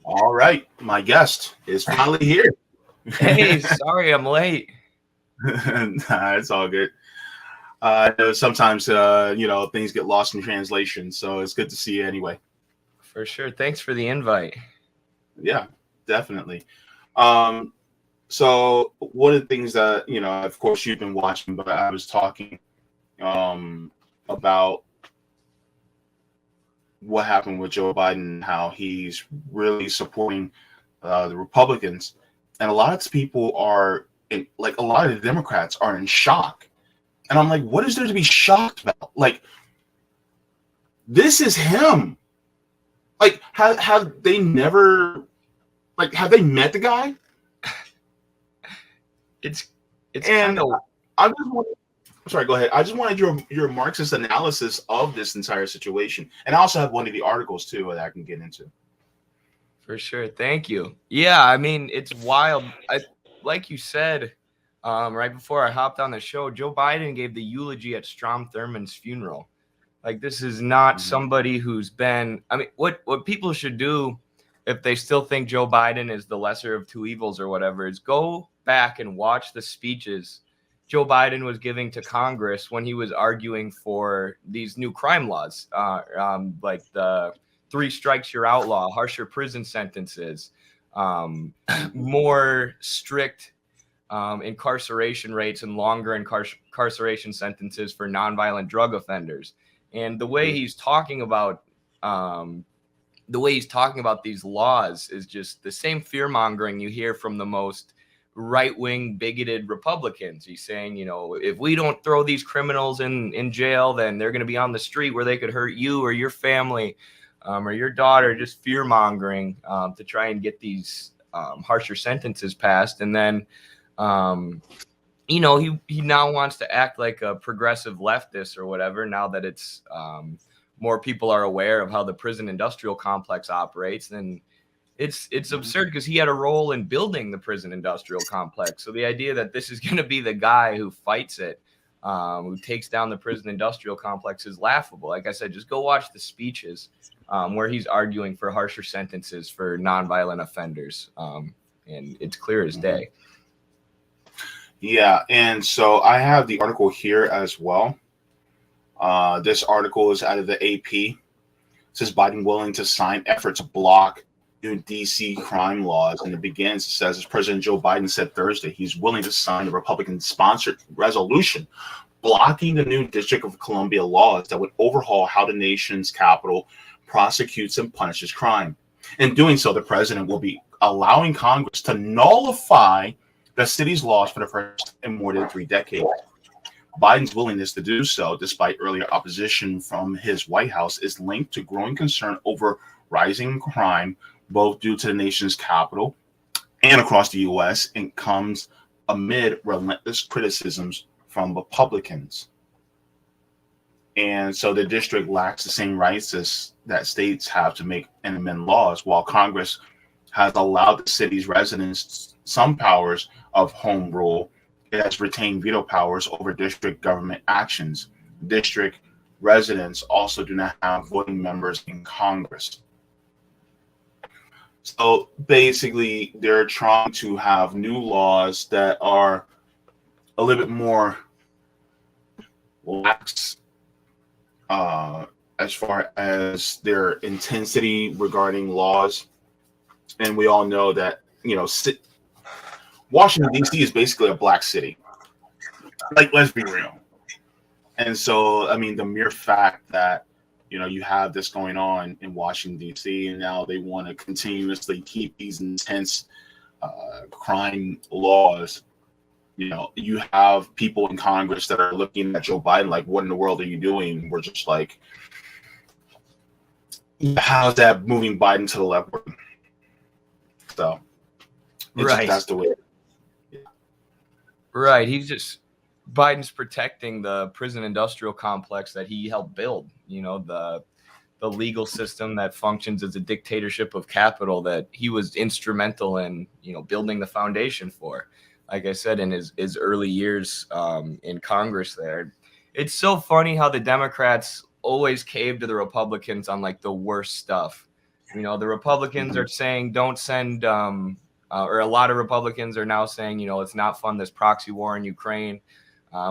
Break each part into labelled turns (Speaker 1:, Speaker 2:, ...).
Speaker 1: All right, my guest is finally here.
Speaker 2: Hey, sorry I'm late.
Speaker 1: Nah, it's all good. I know sometimes things get lost in translation, so it's good to see you anyway.
Speaker 2: For sure. Thanks for the invite.
Speaker 1: Yeah, definitely. Um, so one of the things that of course, you've been watching, but I was talking about what happened with Joe Biden, how he's really supporting the Republicans, and a lot of people are like a lot of the Democrats are in shock. And I'm like, what is there to be shocked about? Like, this is him. Like, have they never, like, have they met the guy?
Speaker 2: It's it's kind
Speaker 1: And
Speaker 2: of
Speaker 1: I just want, sorry, go ahead. I just wanted your Marxist analysis of this entire situation, and I also have one of the articles too that I can get into.
Speaker 2: for sure. Thank you. Yeah, I mean, it's wild. Like you said, right before I hopped on the show, Joe Biden gave the eulogy at Strom Thurmond's funeral. Like, this is not
Speaker 1: Mhm.
Speaker 2: somebody who's been. I mean, what people should do if they still think Joe Biden is the lesser of two evils or whatever is go back and watch the speeches Joe Biden was giving to Congress when he was arguing for these new crime laws, like the three strikes you're outlaw, harsher prison sentences, more strict incarceration rates and longer incarceration sentences for nonviolent drug offenders. And um, the way he's talking about these laws is just the same fear mongering you hear from the most right wing bigoted Republicans. He's saying, if we don't throw these criminals in jail, then they're going to be on the street where they could hurt you or your family or your daughter, just fear mongering to try and get these harsher sentences passed. And then he now wants to act like a progressive leftist or whatever, now that it's more people are aware of how the prison industrial complex operates. Then it's absurd because he had a role in building the prison industrial complex. So the idea that this is going to be the guy who fights it, who takes down the prison industrial complex, is laughable. Like I said, just go watch the speeches where he's arguing for harsher sentences for nonviolent offenders, and it's clear as
Speaker 1: Mhm.
Speaker 2: day.
Speaker 1: Yeah, and so I have the article here as well. This article is out of the AP. It says Biden willing to sign effort to block new DC crime laws. And it begins, it says, as President Joe Biden said Thursday, he's willing to sign the Republican sponsored resolution blocking the new District of Columbia laws that would overhaul how the nation's capital prosecutes and punishes crime. In doing so, the president will be allowing Congress to nullify the city's laws for the first in more than 3 decades. Biden's willingness to do so, despite earlier opposition from his White House, is linked to growing concern over rising crime, both due to the nation's capital and across the U.S., and comes amid relentless criticisms from Republicans. And so the district lacks the same rights as that states have to make and amend laws, while Congress has allowed the city's residents some powers of home rule. It has retained veto powers over district government actions. District residents also do not have voting members in Congress. So basically, they're trying to have new laws that are a little bit more lax as far as their intensity regarding laws. And we all know that, Washington, D.C. is basically a black city. Like, let's be real. And so, I mean, the mere fact that, you have this going on in Washington, D.C., and now they want to continuously keep these intense crime laws. You have people in Congress that are looking at Joe Biden like, what in the world are you doing? We're just like, how's that moving Biden to the left? So
Speaker 2: Right.
Speaker 1: that's the way.
Speaker 2: Right. Biden's protecting the prison industrial complex that he helped build, the legal system that functions as a dictatorship of capital that he was instrumental in, building the foundation for. Like I said, in his early years in Congress there. It's so funny how the Democrats always cave to the Republicans on like the worst stuff. You know, the Republicans are saying don't send, or a lot of Republicans are now saying, you know, let's not fund this proxy war in Ukraine.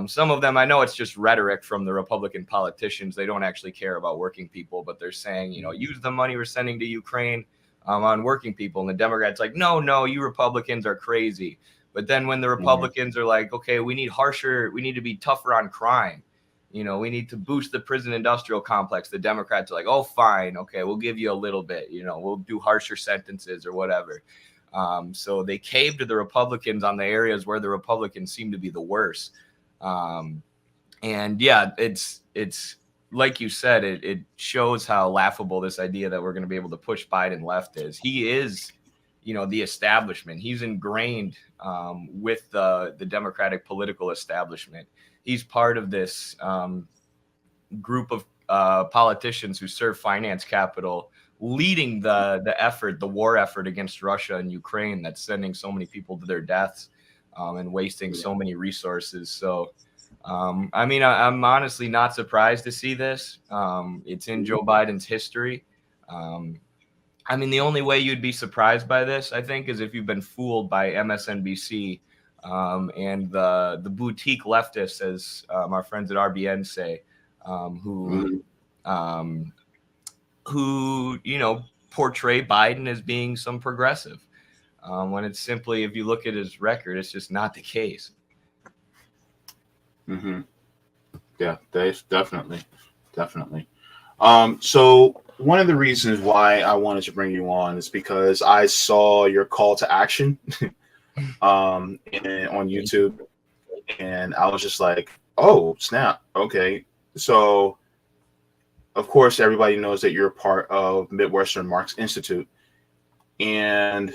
Speaker 2: Some of them, I know it's just rhetoric from the Republican politicians. They don't actually care about working people, but they're saying, you know, use the money we're sending to Ukraine on working people. And the Democrats like, no, you Republicans are crazy. But then when the Republicans are like, okay, we need to be tougher on crime. You know, we need to boost the prison industrial complex. The Democrats are like, oh, fine. Okay, we'll give you a little bit. You know, we'll do harsher sentences or whatever. So they caved to the Republicans on the areas where the Republicans seem to be the worst. And yeah, it's like you said, it shows how laughable this idea that we're going to be able to push Biden left is. He is, you know, the establishment. He's ingrained with the Democratic political establishment. He's part of this group of politicians who serve finance capital, leading the war effort against Russia and Ukraine that's sending so many people to their deaths and wasting so many resources. So, I mean, I'm honestly not surprised to see this. It's in Joe Biden's history. I mean, the only way you'd be surprised by this, I think, is if you've been fooled by MSNBC and the boutique leftists, as our friends at RBN say, who you know, portray Biden as being some progressive, when it's simply, if you look at his record, it's just not the case.
Speaker 1: Yeah, definitely. So one of the reasons why I wanted to bring you on is because I saw your call to action on YouTube, and I was just like, oh, snap. Okay. So of course, everybody knows that you're part of Midwestern Marx Institute, and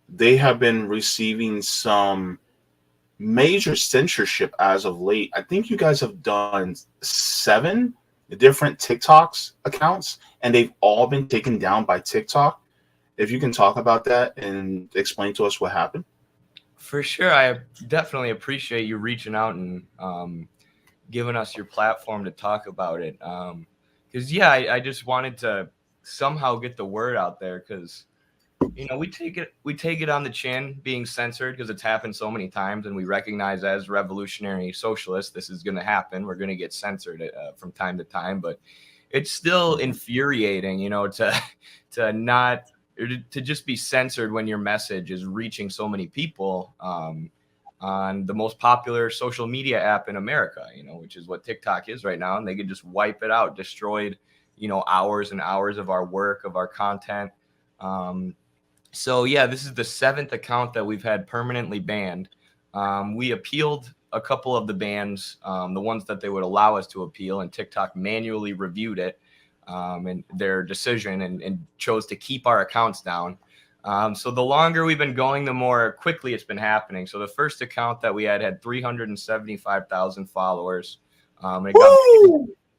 Speaker 1: they have been receiving some major censorship as of late. I think you guys have done 7 different TikToks accounts, and they've all been taken down by TikTok. If you can talk about that and explain to us what happened.
Speaker 2: For sure. I definitely appreciate you reaching out and giving us your platform to talk about it. Because, yeah, I just wanted to somehow get the word out there, because, you know, we take it on the chin being censored because it's happened so many times, and we recognize as revolutionary socialists this is going to happen. We're going to get censored from time to time, but it's still infuriating, you know, to just be censored when your message is reaching so many people on the most popular social media app in America, you know, which is what TikTok is right now, and they could just wipe it out, destroyed, you know, hours and hours of our work, of our content. So yeah, this is the 7th account that we've had permanently banned. We appealed a couple of the bans, the ones that they would allow us to appeal, and TikTok manually reviewed it and their decision and chose to keep our accounts down. So the longer we've been going, the more quickly it's been happening. So the first account that we had 375,000 followers.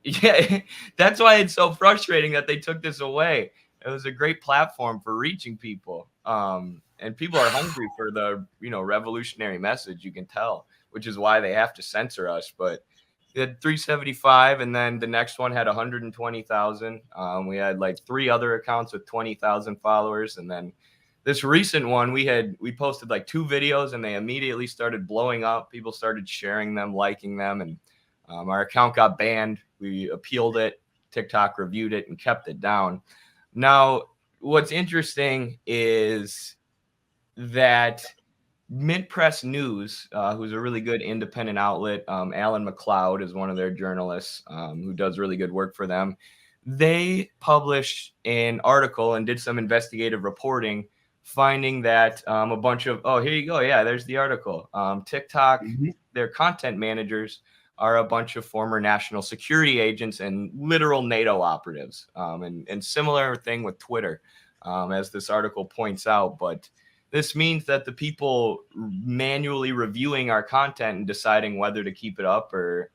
Speaker 2: Yeah, that's why it's so frustrating that they took this away. It was a great platform for reaching people. And people are hungry for the, you know, revolutionary message, you can tell, which is why they have to censor us. But we had 375, and then the next one had 120,000. We had like 3 other accounts with 20,000 followers. And then this recent one, we posted like 2 videos, and they immediately started blowing up. People started sharing them, liking them, and our account got banned. We appealed it. TikTok reviewed it and kept it down. Now, what's interesting is that Mint Press News, who's a really good independent outlet, Alan McLeod is one of their journalists who does really good work for them. They published an article and did some investigative reporting, finding that a bunch of, oh, here you go. Yeah, there's the article. TikTok, their content managers are a bunch of former national security agents and literal NATO operatives. And similar thing with Twitter, as this article points out. But this means that the people manually reviewing our content and deciding whether to keep it up or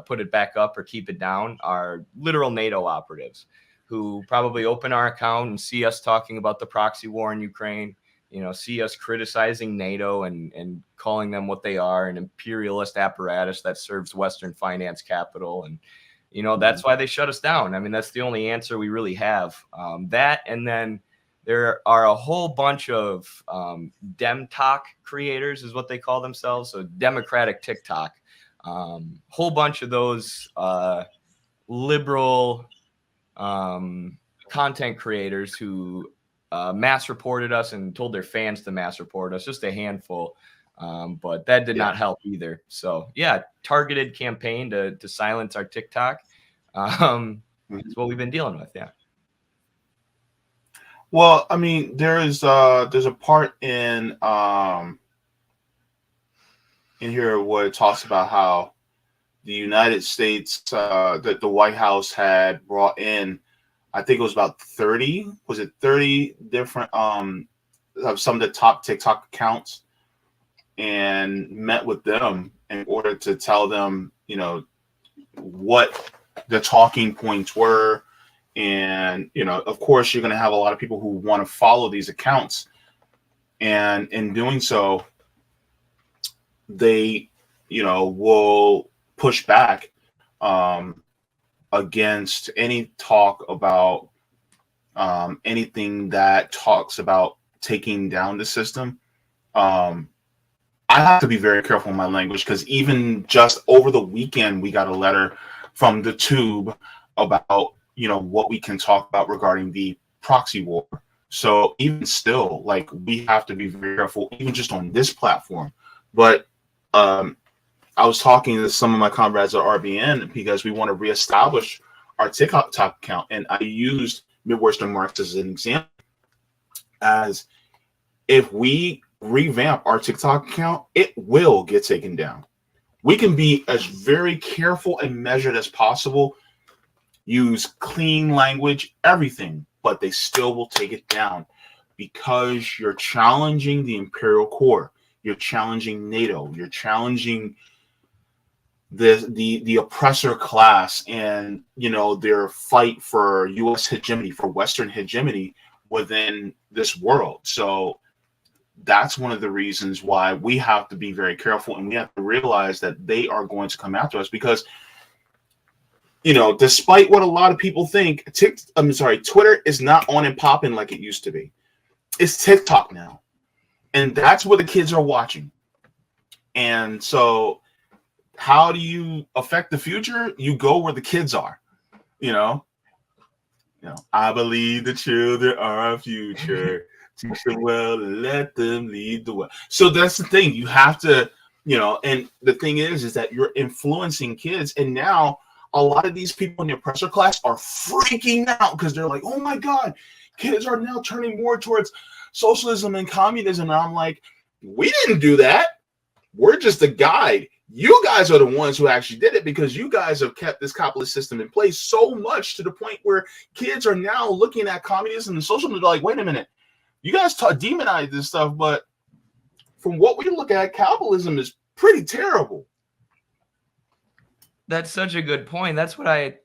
Speaker 2: put it back up or keep it down are literal NATO operatives who probably open our account and see us talking about the proxy war in Ukraine, you know, see us criticizing NATO and calling them what they are, an imperialist apparatus that serves Western finance capital. And, you know, that's why they shut us down. I mean, that's the only answer we really have. That, and then there are a whole bunch of Dem-Talk creators, is what they call themselves. So Democratic TikTok, whole bunch of those liberal content creators who mass reported us and told their fans to mass report us, just a handful. But that did not help either. So yeah, targeted campaign to silence our TikTok. It's what we've been dealing with. Yeah.
Speaker 1: Well, I mean, there's a part in here where it talks about how the United States, that the White House had brought in, I think it was about 30 different of some of the top TikTok accounts, and met with them in order to tell them, you know, what the talking points were. And, you know, of course, you're going to have a lot of people who want to follow these accounts. And in doing so, they, you know, will push back against any talk about anything that talks about taking down the system. I have to be very careful in my language, because even just over the weekend, we got a letter from the Tube about, you know, what we can talk about regarding the proxy war. So even still, like, we have to be very careful, even just on this platform. But I was talking to some of my comrades at RBN because we want to reestablish our TikTok account, and I used Midwestern Marx as an example. As if we revamp our TikTok account, it will get taken down. We can be as very careful and measured as possible, use clean language, everything, but they still will take it down, because you're challenging the imperial core, you're challenging NATO, you're challenging the oppressor class, and, you know, their fight for U.S. hegemony, for Western hegemony within this world. So that's one of the reasons why we have to be very careful, and we have to realize that they are going to come after us, because, you know, despite what a lot of people think, Twitter is not on and popping like it used to be. It's TikTok now, and that's where the kids are watching. And so, how do you affect the future? You go where the kids are. You know, I believe the children are our future. Teach them well and let them lead the way. So that's the thing. You have to, you know, and the thing is that you're influencing kids, and now a lot of these people in the oppressor class are freaking out because they're like, oh my God, kids are now turning more towards socialism and communism. And I'm like, we didn't do that. We're just a guide. You guys are the ones who actually did it, because you guys have kept this capitalist system in place so much to the point where kids are now looking at communism and socialism. They're like, wait a minute, you guys demonize this stuff, but from what we look at, capitalism is pretty terrible.
Speaker 2: That's such a good point. That's what I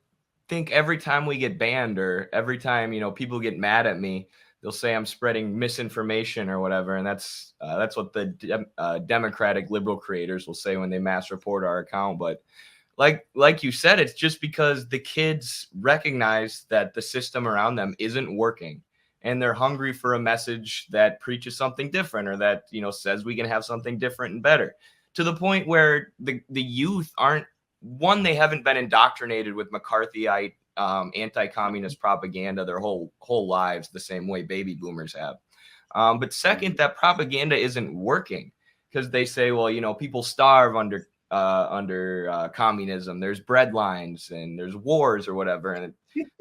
Speaker 2: think every time we get banned, or every time, you know, people get mad at me, they'll say I'm spreading misinformation or whatever. And that's what the Democratic liberal creators will say when they mass report our account. But like you said, it's just because the kids recognize that the system around them isn't working, and they're hungry for a message that preaches something different, or that, you know, says we can have something different and better, to the point where the youth aren't, one, they haven't been indoctrinated with McCarthyite anti-communist propaganda their whole lives the same way baby boomers have. But second, that propaganda isn't working, because they say, well, you know, people starve under communism. There's bread lines and there's wars or whatever. And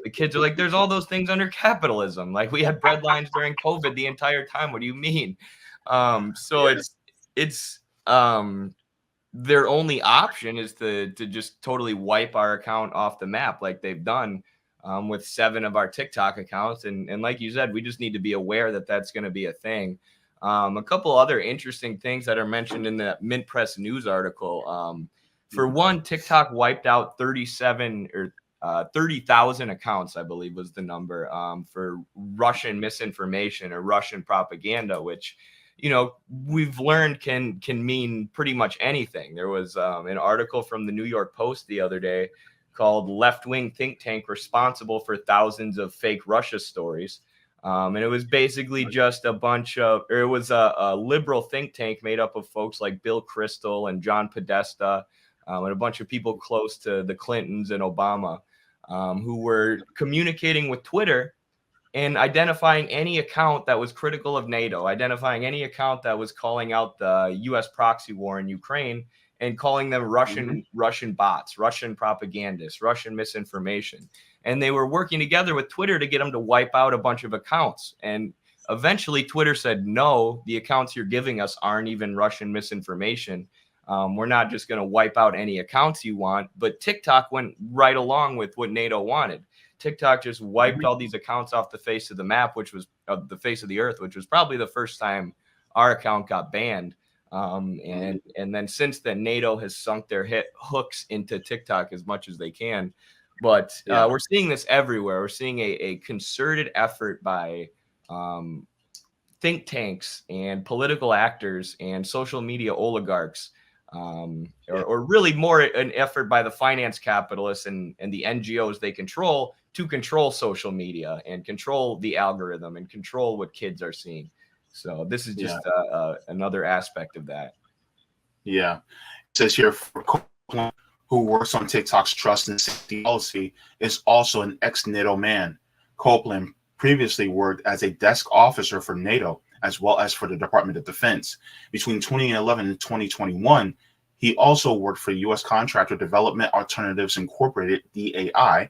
Speaker 2: the kids are like, there's all those things under capitalism. Like, we had bread lines during COVID the entire time. What do you mean? So it's their only option is to just totally wipe our account off the map, like they've done with 7 of our TikTok accounts. And like you said, we just need to be aware that that's going to be a thing. A couple other interesting things that are mentioned in the Mint Press News article. For one, TikTok wiped out 30,000 accounts, I believe was the number, for Russian misinformation or Russian propaganda, which, you know, we've learned can mean pretty much anything. There was an article from the New York Post the other day called "Left-Wing Think Tank Responsible for Thousands of Fake Russia Stories." And it was basically just a bunch of, or it was a liberal think tank made up of folks like Bill Kristol and John Podesta, and a bunch of people close to the Clintons and Obama, who were communicating with Twitter and identifying any account that was critical of NATO, identifying any account that was calling out the U.S. proxy war in Ukraine, and calling them Russian bots, Russian propagandists, Russian misinformation. And they were working together with Twitter to get them to wipe out a bunch of accounts. And eventually Twitter said, no, the accounts you're giving us aren't even Russian misinformation. We're not just going to wipe out any accounts you want. But TikTok went right along with what NATO wanted. TikTok just wiped all these accounts off the face of the map, which was the face of the earth, which was probably the first time our account got banned. And then since then, NATO has sunk their hooks into TikTok as much as they can. But we're seeing this everywhere. We're seeing a concerted effort by think tanks and political actors and social media oligarchs, or really more an effort by the finance capitalists and the NGOs they control to control social media and control the algorithm and control what kids are seeing. So this is just another aspect of that.
Speaker 1: Yeah. It says here, who works on TikTok's trust and safety policy, is also an ex-NATO man. Copeland previously worked as a desk officer for NATO as well as for the Department of Defense. Between 2011 and 2021, he also worked for U.S. contractor Development Alternatives Incorporated, DAI,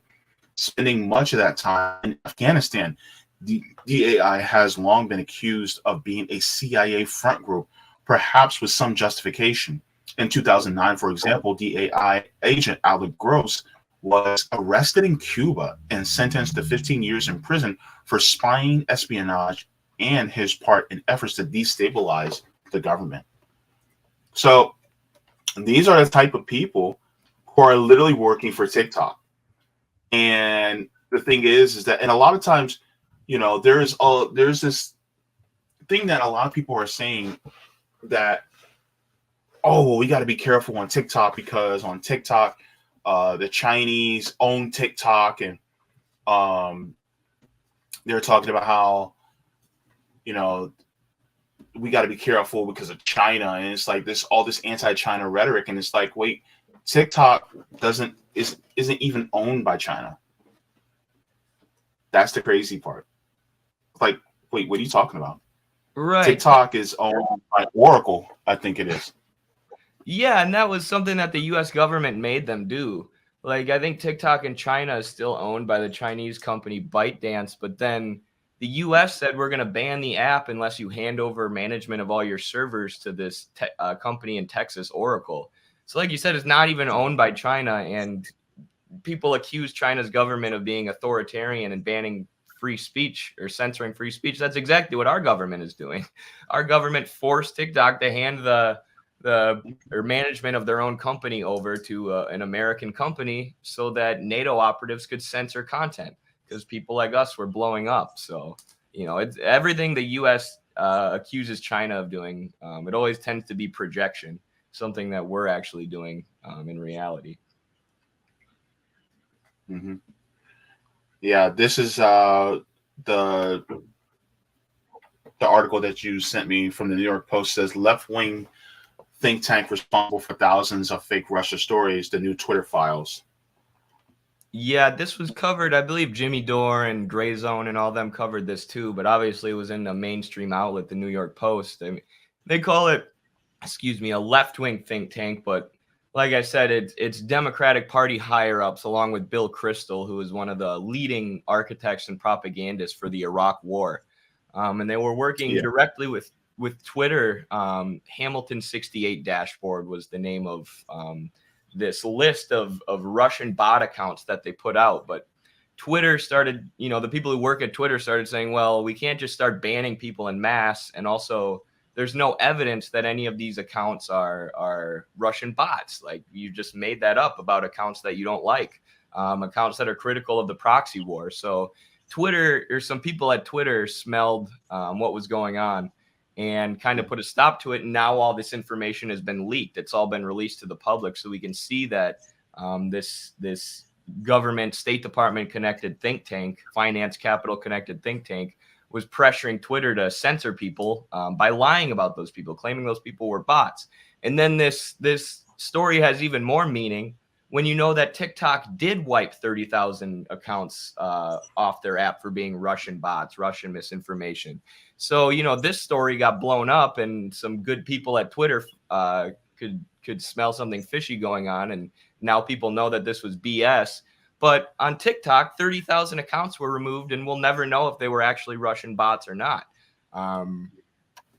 Speaker 1: spending much of that time in Afghanistan. The DAI has long been accused of being a CIA front group, perhaps with some justification. In 2009, for example, DAI agent Alec Gross was arrested in Cuba and sentenced to 15 years in prison for spying, espionage, and his part in efforts to destabilize the government. So these are the type of people who are literally working for TikTok. And the thing is that, and a lot of times, you know, there's this thing that a lot of people are saying that, oh, well, we got to be careful on TikTok because on TikTok, the Chinese own TikTok, and they're talking about how, you know, we got to be careful because of China, and it's like all this anti-China rhetoric, and it's like, wait, TikTok isn't even owned by China. That's the crazy part. Like, wait, what are you talking about?
Speaker 2: Right.
Speaker 1: TikTok is owned by Oracle, I think it is.
Speaker 2: Yeah, and that was something that the U.S. government made them do. Like, I think TikTok in China is still owned by the Chinese company ByteDance, but then the U.S. said we're going to ban the app unless you hand over management of all your servers to this company in Texas, Oracle. So like you said, it's not even owned by China, and people accuse China's government of being authoritarian and banning free speech or censoring free speech. That's exactly what our government is doing. Our government forced TikTok to hand the management of their own company over to an American company so that NATO operatives could censor content because people like us were blowing up. So, you know, it's everything the U.S. Accuses China of doing. It always tends to be projection, something that we're actually doing in reality.
Speaker 1: Mm-hmm. Yeah, this is the article that you sent me from the New York Post. Says left-wing think tank responsible for thousands of fake Russia stories, the new Twitter files.
Speaker 2: Yeah, this was covered. I believe Jimmy Dore and Gray Zone and all them covered this too, but obviously it was in a mainstream outlet, the New York Post. I mean, they call it, a left-wing think tank, but like I said, it's Democratic Party higher-ups along with Bill Kristol, who is one of the leading architects and propagandists for the Iraq War. And they were working directly with Twitter. Hamilton 68 dashboard was the name of this list of Russian bot accounts that they put out. But Twitter started, you know, the people who work at Twitter started saying, well, we can't just start banning people en masse. And also, there's no evidence that any of these accounts are Russian bots. Like, you just made that up about accounts that you don't like, accounts that are critical of the proxy war. So Twitter, or some people at Twitter, smelled what was going on and kind of put a stop to it. And now all this information has been leaked. It's all been released to the public, so we can see that this government, State Department connected think tank, finance capital connected think tank, was pressuring Twitter to censor people by lying about those people, claiming those people were bots. And then this story has even more meaning when you know that TikTok did wipe 30,000 accounts off their app for being Russian bots, Russian misinformation. So, you know, this story got blown up, and some good people at Twitter could smell something fishy going on, and now people know that this was BS. But on TikTok, 30,000 accounts were removed, and we'll never know if they were actually Russian bots or not.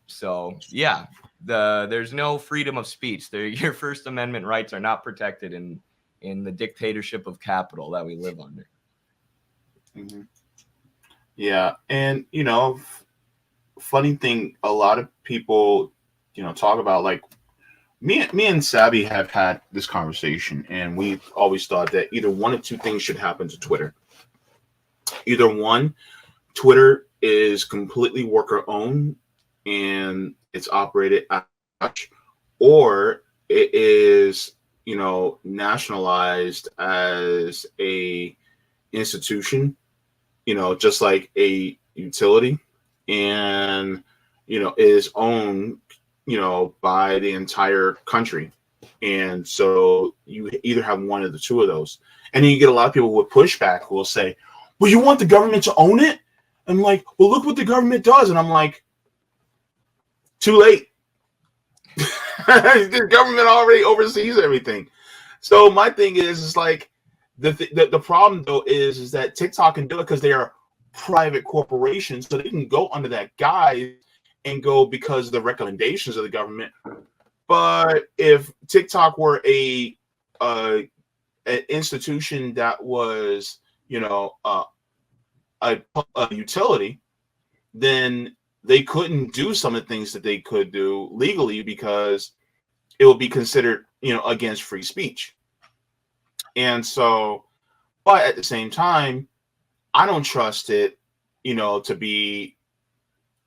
Speaker 2: So yeah, there's no freedom of speech. Your First Amendment rights are not protected in the dictatorship of capital that we live under.
Speaker 1: Mm-hmm. Yeah, and you know, funny thing, a lot of people, you know, talk about, like, me and Savvy have had this conversation, and we've always thought that either one of two things should happen to Twitter. Either one, Twitter is completely worker owned and it's operated as such, or it is, you know, nationalized as a institution, you know, just like a utility, and, you know, is owned, you know, by the entire country. And so you either have one of the two of those. And then you get a lot of people with pushback who will say, well, you want the government to own it? I'm like, well, look what the government does. And I'm like, too late. The government already oversees everything. So my thing is like, the problem though is that TikTok can do it because they are private corporations, so they can go under that guise and go because of the recommendations of the government. But if TikTok were an institution that was, you know, a utility, then they couldn't do some of the things that they could do legally because it would be considered, you know, against free speech. And so, but at the same time, I don't trust it, you know, to be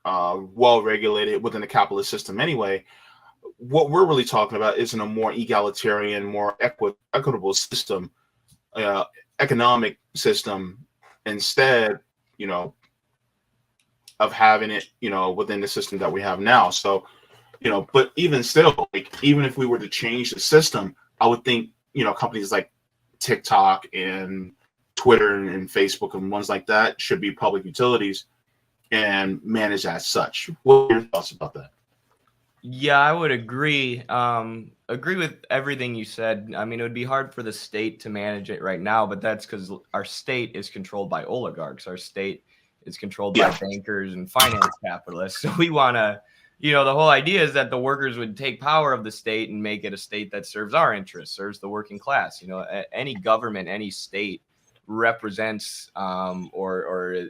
Speaker 1: well regulated within the capitalist system anyway. What we're really talking about isn't a more egalitarian, more equitable system, economic system, instead, you know, of having it, you know, within the system that we have now. So, you know, but even still, like, even if we were to change the system, I would think, you know, companies like TikTok and Twitter and Facebook and ones like that should be public utilities and managed as such. What are your thoughts about that?
Speaker 2: Yeah, I would agree. Agree with everything you said. I mean, it would be hard for the state to manage it right now, but that's because our state is controlled by oligarchs. Our state is controlled by bankers and finance capitalists. So we want to, you know, the whole idea is that the workers would take power of the state and make it a state that serves our interests, serves the working class. You know, any government, any state represents or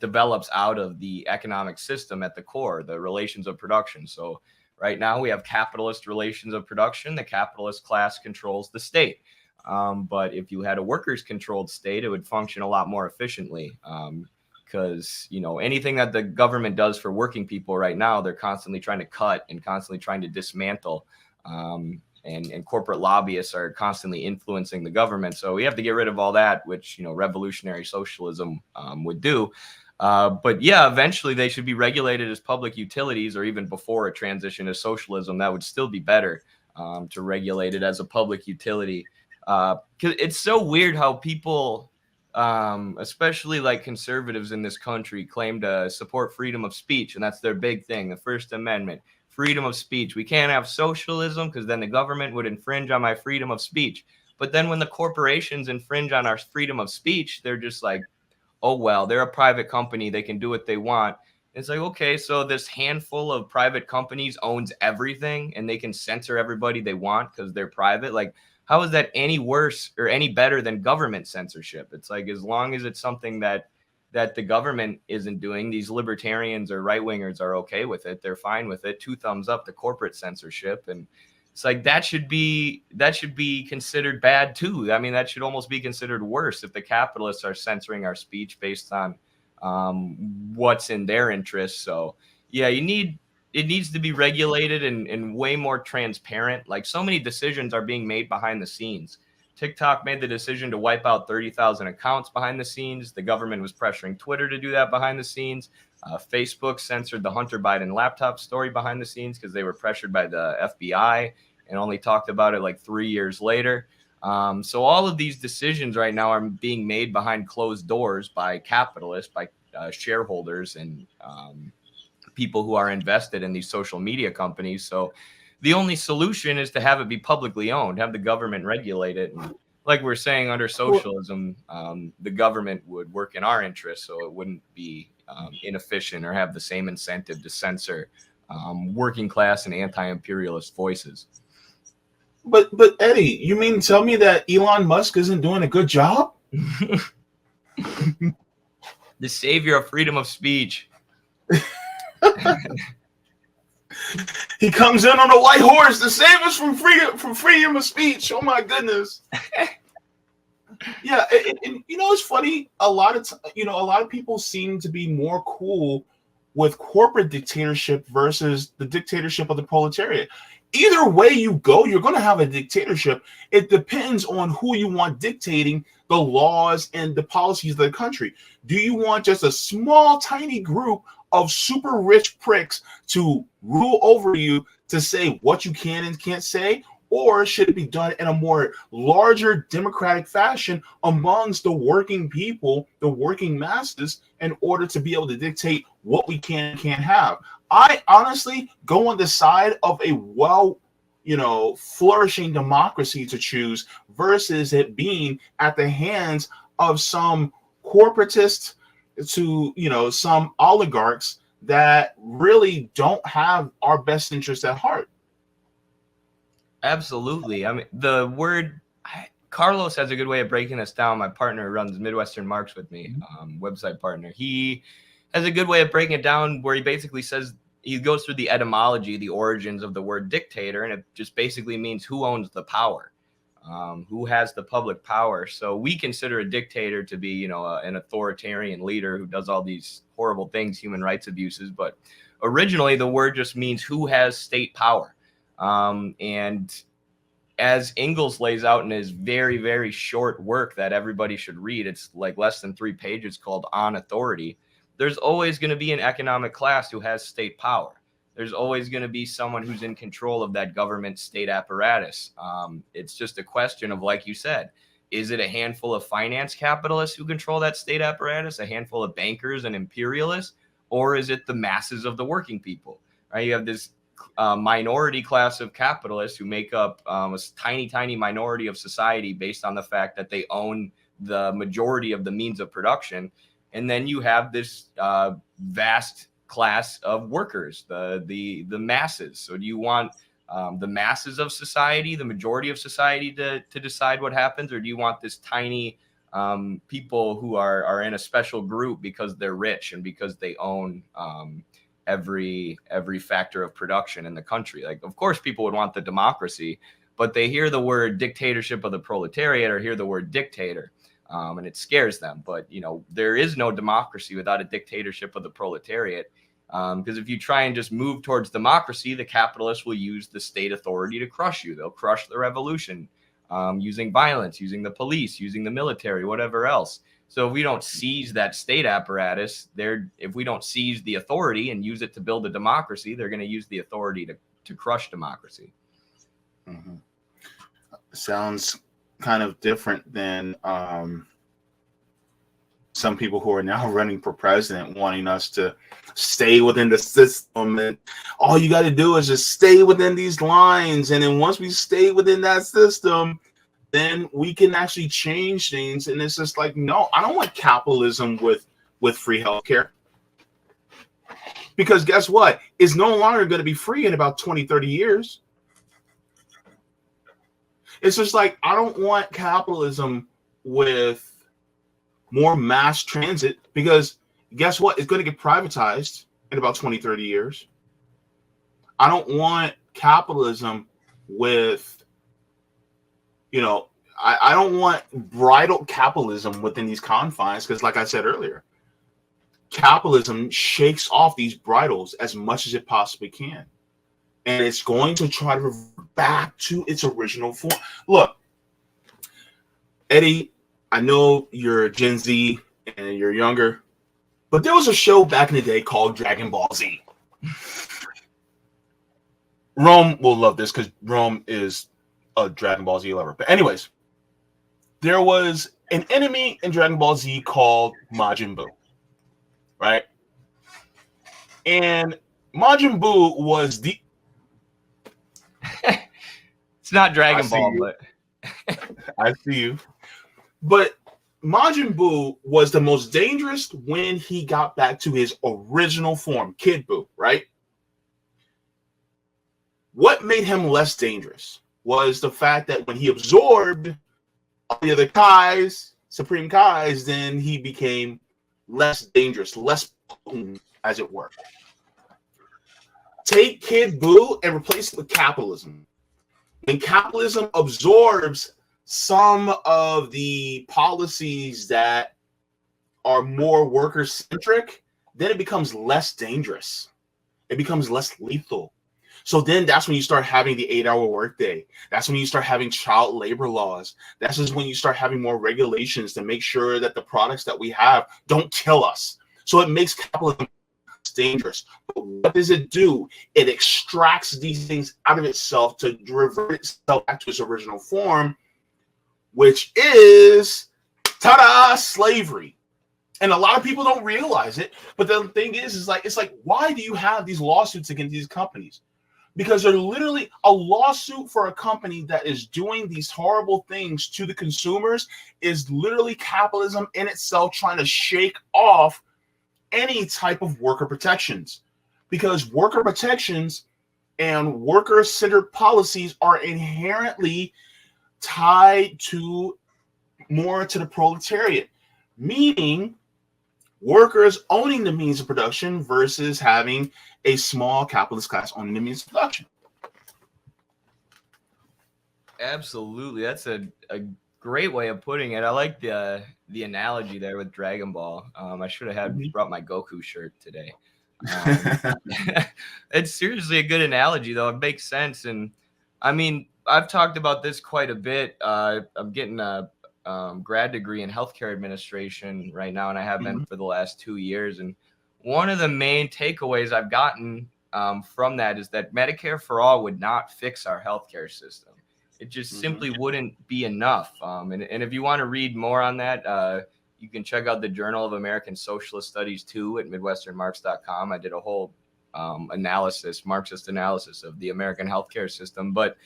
Speaker 2: develops out of the economic system at the core, the relations of production. So right now we have capitalist relations of production. The capitalist class controls the state. But if you had a workers controlled state, it would function a lot more efficiently. Because, you know, anything that the government does for working people right now, they're constantly trying to cut and constantly trying to dismantle. And corporate lobbyists are constantly influencing the government. So we have to get rid of all that, which, you know, revolutionary socialism would do. But yeah, eventually they should be regulated as public utilities, or even before a transition to socialism, that would still be better to regulate it as a public utility. Because it's so weird how people, especially like conservatives in this country, claim to support freedom of speech. And that's their big thing, the First Amendment. Freedom of speech. We can't have socialism because then the government would infringe on my freedom of speech. But then when the corporations infringe on our freedom of speech, they're just like, oh, well, they're a private company. They can do what they want. It's like, okay, so this handful of private companies owns everything and they can censor everybody they want because they're private. Like, how is that any worse or any better than government censorship? It's like, as long as it's something that the government isn't doing, these libertarians or right-wingers are okay with it. They're fine with it. 2 thumbs up to corporate censorship. And it's like, that should be considered bad too. I mean, that should almost be considered worse if the capitalists are censoring our speech based on what's in their interests. So yeah, it needs to be regulated and way more transparent. Like, so many decisions are being made behind the scenes. TikTok made the decision to wipe out 30,000 accounts behind the scenes. The government was pressuring Twitter to do that behind the scenes. Facebook censored the Hunter Biden laptop story behind the scenes because they were pressured by the FBI and only talked about it like 3 years later. So all of these decisions right now are being made behind closed doors by capitalists, by shareholders, and people who are invested in these social media companies. So the only solution is to have it be publicly owned, have the government regulate it. And like we're saying, under socialism, the government would work in our interest, so it wouldn't be inefficient or have the same incentive to censor working class and anti-imperialist voices.
Speaker 1: But Eddie, you mean to tell me that Elon Musk isn't doing a good job?
Speaker 2: The savior of freedom of speech.
Speaker 1: He comes in on a white horse to save us from freedom of speech. Oh my goodness. Yeah, and you know, it's funny. A lot of people seem to be more cool with corporate dictatorship versus the dictatorship of the proletariat. Either way you go, you're going to have a dictatorship. It depends on who you want dictating the laws and the policies of the country. Do you want just a small, tiny group of super rich pricks to rule over you to say what you can and can't say? Or should it be done in a more larger democratic fashion amongst the working people, the working masses, in order to be able to dictate what we can and can't have? I honestly go on the side of a flourishing democracy to choose versus it being at the hands of some corporatists to, some oligarchs that really don't have our best interest at heart.
Speaker 2: Absolutely. I mean, the word Carlos has a good way of breaking this down. My partner runs Midwestern Marks with me, website partner. He has a good way of breaking it down where he basically says, he goes through the etymology, the origins of the word dictator, and it just basically means who owns the power, who has the public power. So we consider a dictator to be, an authoritarian leader who does all these horrible things, human rights abuses. But originally, the word just means who has state power. And as Engels lays out in his very, very short work that everybody should read, it's like less than 3 pages, called On Authority. There's always going to be an economic class who has state power. There's always going to be someone who's in control of that government state apparatus. It's just a question of, like you said, is it a handful of finance capitalists who control that state apparatus, a handful of bankers and imperialists, or is it the masses of the working people? Right? You have this minority class of capitalists who make up a tiny, tiny minority of society based on the fact that they own the majority of the means of production. And then you have this vast class of workers, the masses. So do you want the masses of society, the majority of society to decide what happens? Or do you want this tiny people who are in a special group because they're rich and because they own every factor of production in the country? Like, of course, people would want the democracy, but they hear the word dictatorship of the proletariat or hear the word dictator. And it scares them. But, there is no democracy without a dictatorship of the proletariat. Because if you try and just move towards democracy, the capitalists will use the state authority to crush you. They'll crush the revolution using violence, using the police, using the military, whatever else. So if we don't seize that state apparatus, if we don't seize the authority and use it to build a democracy, they're going to use the authority to crush democracy.
Speaker 1: Mm-hmm. Sounds kind of different than some people who are now running for president wanting us to stay within the system, and all you got to do is just stay within these lines, and then once we stay within that system, then we can actually change things. And it's just like, no, I don't want capitalism with free healthcare, because guess what? It's no longer going to be free in about 20-30 years. It's just like, I don't want capitalism with more mass transit, because guess what? It's going to get privatized in about 20-30 years. I don't want capitalism with, I don't want bridled capitalism within these confines, because like I said earlier, capitalism shakes off these bridles as much as it possibly can. And it's going to try to revert back to its original form. Look, Eddie, I know you're Gen Z and you're younger, but there was a show back in the day called Dragon Ball Z. Rome will love this because Rome is a Dragon Ball Z lover. But anyways, there was an enemy in Dragon Ball Z called Majin Buu, right? And Majin Buu was the...
Speaker 2: It's not Dragon Ball, but...
Speaker 1: I see you. But Majin Buu was the most dangerous when he got back to his original form, Kid Buu, right? What made him less dangerous was the fact that when he absorbed all the other Kais, Supreme Kais, then he became less dangerous, less potent, as it were. Take Kid Buu and replace it with capitalism. When capitalism absorbs some of the policies that are more worker-centric, then it becomes less dangerous. It becomes less lethal. So then that's when you start having the 8-hour workday. That's when you start having child labor laws. That's just when you start having more regulations to make sure that the products that we have don't kill us. So it makes capitalism dangerous. But what does it do? It extracts these things out of itself to revert itself back to its original form, which is, ta-da, slavery. And a lot of people don't realize it. But the thing is like, it's like, why do you have these lawsuits against these companies? Because they're literally a lawsuit for a company that is doing these horrible things to the consumers is literally capitalism in itself trying to shake off any type of worker protections. Because worker protections and worker-centered policies are inherently tied to more to the proletariat, meaning workers owning the means of production versus having a small capitalist class owning the means of production.
Speaker 2: Absolutely. That's a great way of putting it. I like the analogy there with Dragon Ball. I should have brought my Goku shirt today. It's seriously a good analogy, though. It makes sense. And I mean, I've talked about this quite a bit. I'm getting a grad degree in healthcare administration right now, and I have been for the last 2 years. And one of the main takeaways I've gotten from that is that Medicare for all would not fix our healthcare system. It just simply wouldn't be enough. And if you want to read more on that, you can check out the Journal of American Socialist Studies 2 at midwesternmarks.com. I did a whole Marxist analysis of the American healthcare system. But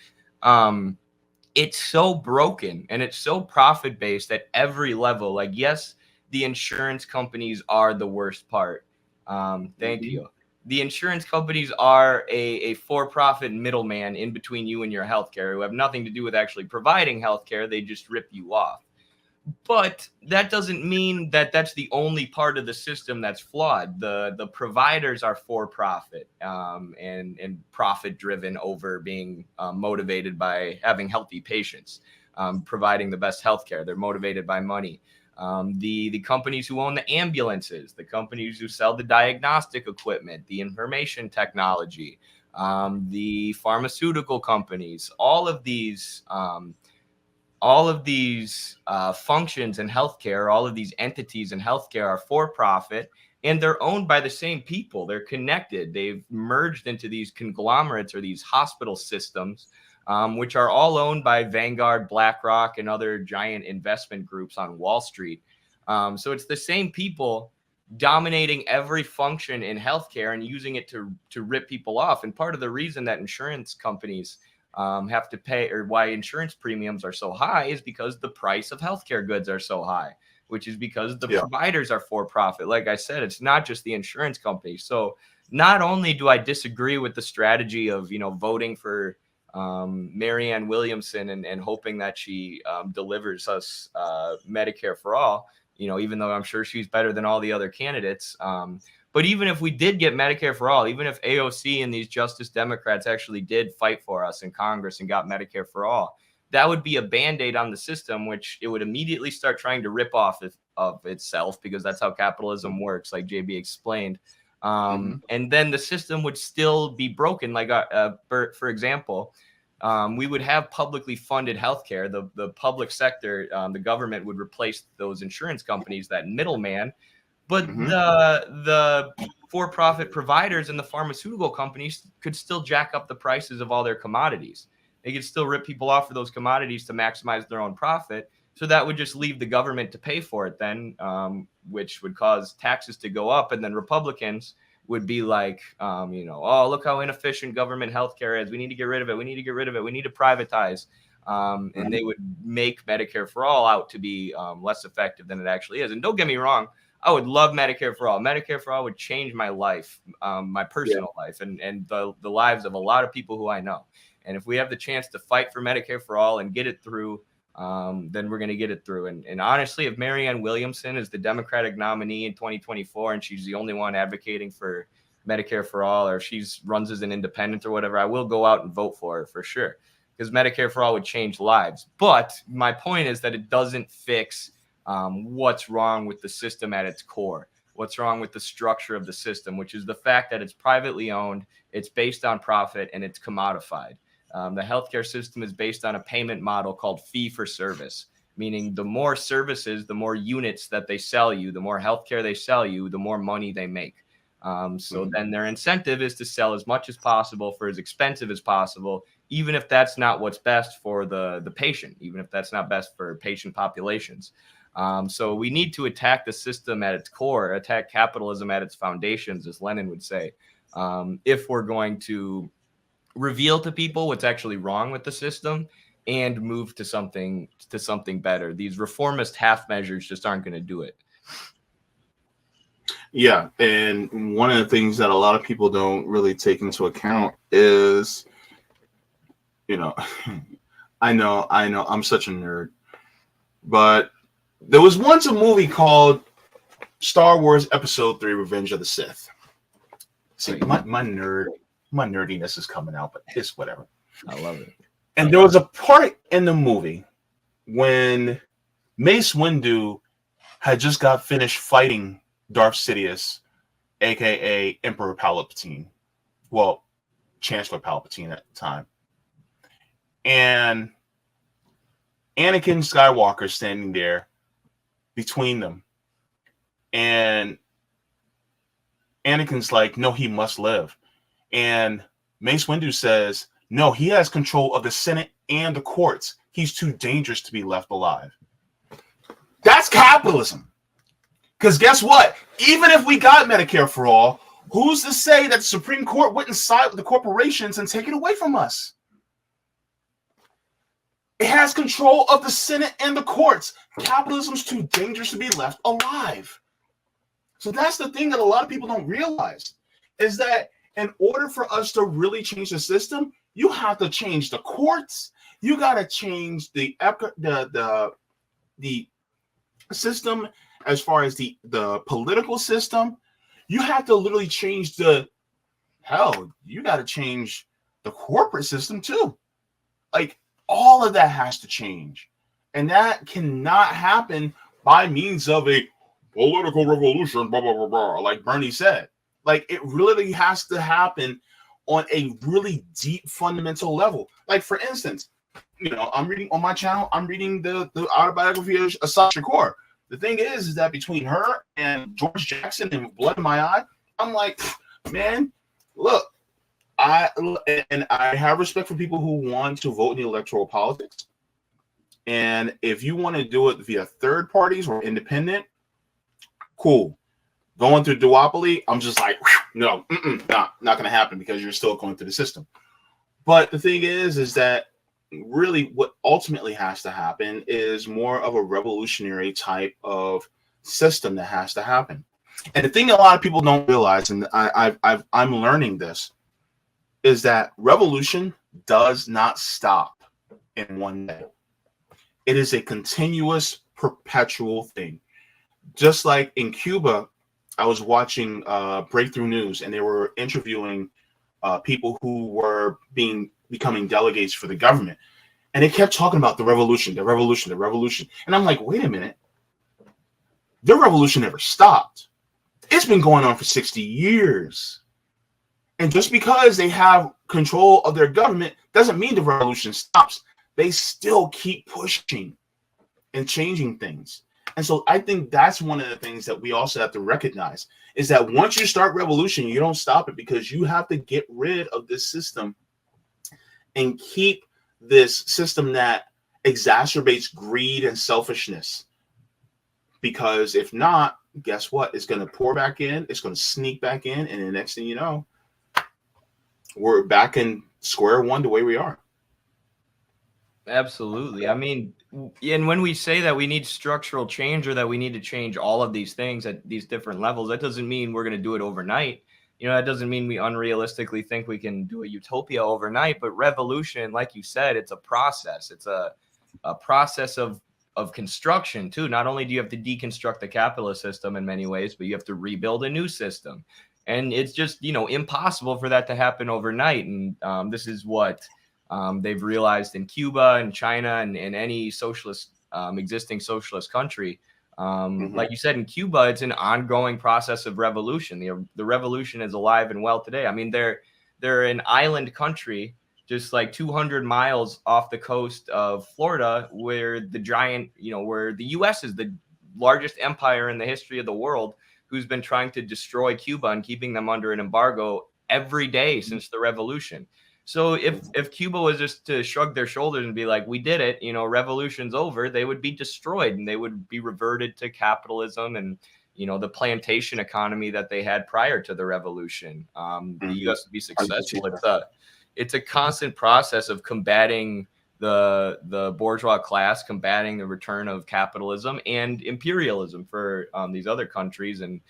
Speaker 2: it's so broken and it's so profit-based at every level. Like, yes, the insurance companies are the worst part. Thank you. The insurance companies are a for-profit middleman in between you and your healthcare who have nothing to do with actually providing healthcare. They just rip you off. But that doesn't mean that that's the only part of the system that's flawed. The providers are for-profit and profit-driven over being motivated by having healthy patients, providing the best healthcare. They're motivated by money. The companies who own the ambulances, the companies who sell the diagnostic equipment, the information technology, the pharmaceutical companies, all of these functions in healthcare, all of these entities in healthcare are for profit, and they're owned by the same people. They're connected. They've merged into these conglomerates or these hospital systems, which are all owned by Vanguard, BlackRock, and other giant investment groups on Wall Street. So it's the same people dominating every function in healthcare and using it to rip people off. And part of the reason that insurance companies have to pay, or why insurance premiums are so high, is because the price of healthcare goods are so high, which is because the providers are for profit. Like I said, it's not just the insurance companies. So not only do I disagree with the strategy of, voting for Marianne Williamson and hoping that she delivers us Medicare for all, even though I'm sure she's better than all the other candidates. But even if we did get Medicare for all, even if AOC and these Justice Democrats actually did fight for us in Congress and got Medicare for all, that would be a Band-Aid on the system, which it would immediately start trying to rip off of itself, because that's how capitalism works, like JB explained. And then the system would still be broken. Like, for example, we would have publicly funded healthcare. The public sector, the government would replace those insurance companies, that middleman. But the for-profit providers and the pharmaceutical companies could still jack up the prices of all their commodities. They could still rip people off for those commodities to maximize their own profit. So that would just leave the government to pay for it then, which would cause taxes to go up. And then Republicans would be like, oh, look how inefficient government healthcare is. We need to get rid of it. We need to get rid of it. We need to privatize. And they would make Medicare for all out to be less effective than it actually is. And don't get me wrong, I would love Medicare for all. Medicare for all would change my life, my personal life, and the lives of a lot of people who I know. And if we have the chance to fight for Medicare for all and get it through, then we're going to get it through. And honestly, if Marianne Williamson is the Democratic nominee in 2024 and she's the only one advocating for Medicare for all, or if she runs as an independent or whatever, I will go out and vote for her for sure, because Medicare for all would change lives. But my point is that it doesn't fix what's wrong with the system at its core, what's wrong with the structure of the system, which is the fact that it's privately owned, it's based on profit, and it's commodified. The healthcare system is based on a payment model called fee for service, meaning the more services, the more units that they sell you, the more healthcare they sell you, the more money they make. Then their incentive is to sell as much as possible for as expensive as possible, even if that's not what's best for the patient, even if that's not best for patient populations. So we need to attack the system at its core, attack capitalism at its foundations, as Lenin would say, if we're going to reveal to people what's actually wrong with the system and move to something better. These reformist half measures just aren't going to do it.
Speaker 1: Yeah, and one of the things that a lot of people don't really take into account is, I know, I'm such a nerd, but there was once a movie called Star Wars Episode 3: Revenge of the Sith. See, my nerdiness is coming out, but it's whatever.
Speaker 2: I love it.
Speaker 1: And there was a part in the movie when Mace Windu had just got finished fighting Darth Sidious, aka Emperor Palpatine. Well, Chancellor Palpatine at the time. And Anakin Skywalker standing there between them. And Anakin's like, no, he must live. And Mace Windu says, no, he has control of the Senate and the courts. He's too dangerous to be left alive. That's capitalism. Because guess what? Even if we got Medicare for all, who's to say that the Supreme Court wouldn't side with the corporations and take it away from us? It has control of the Senate and the courts. Capitalism's too dangerous to be left alive. So that's the thing that a lot of people don't realize, is that in order for us to really change the system, you have to change the courts. You got to change the system as far as the political system. You have to literally change you got to change the corporate system too. Like, all of that has to change. And that cannot happen by means of a political revolution, blah, blah, blah, blah, like Bernie said. Like, it really has to happen on a really deep fundamental level. Like, for instance, I'm reading on my channel, I'm reading the autobiography of Assad Shakur. The thing is that between her and George Jackson and Blood in My Eye, I'm like, man, look, I have respect for people who want to vote in the electoral politics. And if you want to do it via third parties or independent, cool. Going through duopoly, I'm just like, no, not going to happen, because you're still going through the system. But the thing is that really what ultimately has to happen is more of a revolutionary type of system that has to happen. And the thing a lot of people don't realize, and I'm learning this, is that revolution does not stop in one day. It is a continuous, perpetual thing. Just like in Cuba, I was watching Breakthrough News, and they were interviewing people who were becoming delegates for the government. And they kept talking about the revolution, the revolution, the revolution. And I'm like, wait a minute. The revolution never stopped. It's been going on for 60 years. And just because they have control of their government, doesn't mean the revolution stops. They still keep pushing and changing things. And so I think that's one of the things that we also have to recognize is that once you start revolution, you don't stop it, because you have to get rid of this system and keep this system that exacerbates greed and selfishness. Because if not, guess what? It's going to pour back in, it's going to sneak back in, and the next thing you know, we're back in square one the way we are.
Speaker 2: Absolutely. I mean, and when we say that we need structural change, or that we need to change all of these things at these different levels, that doesn't mean we're going to do it overnight. That doesn't mean we unrealistically think we can do a utopia overnight. But revolution, like you said, it's a process. It's a process of construction too. Not only do you have to deconstruct the capitalist system in many ways, but you have to rebuild a new system. And it's just, impossible for that to happen overnight. And this is what they've realized in Cuba and China and any socialist, existing socialist country. Like you said, in Cuba, it's an ongoing process of revolution. The revolution is alive and well today. I mean, they're an island country, just like 200 miles off the coast of Florida, where where the U.S. is the largest empire in the history of the world, who's been trying to destroy Cuba and keeping them under an embargo every day since the revolution. So if Cuba was just to shrug their shoulders and be like, we did it, revolution's over, they would be destroyed and they would be reverted to capitalism and, the plantation economy that they had prior to the revolution. The U.S. would be successful. It's a constant process of combating the bourgeois class, combating the return of capitalism and imperialism for these other countries. And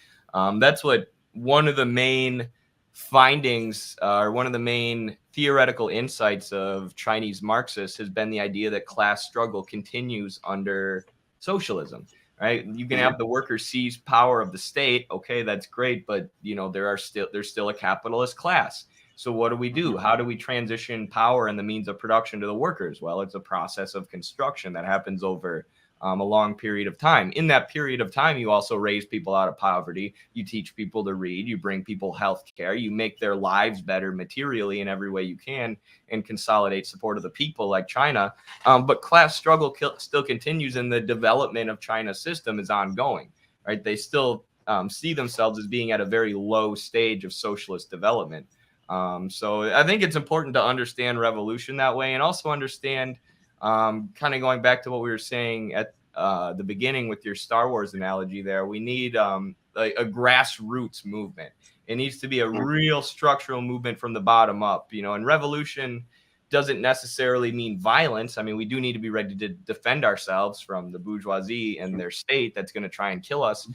Speaker 2: that's what one of the main findings, or one of the main theoretical insights of Chinese Marxists has been the idea that class struggle continues under socialism, right? You can have the workers seize power of the state. Okay, that's great. But, there's still a capitalist class. So what do we do? How do we transition power and the means of production to the workers? Well, it's a process of construction that happens over a long period of time. In that period of time, you also raise people out of poverty. You teach people to read. You bring people health care. You make their lives better materially in every way you can, and consolidate support of the people like China. But class struggle still continues, and the development of China's system is ongoing, right? They still see themselves as being at a very low stage of socialist development. So I think it's important to understand revolution that way, and also understand, kind of going back to what we were saying at the beginning with your Star Wars analogy there, we need a grassroots movement. It needs to be a real structural movement from the bottom up, and revolution doesn't necessarily mean violence. I mean, we do need to be ready to defend ourselves from the bourgeoisie and their state that's going to try and kill us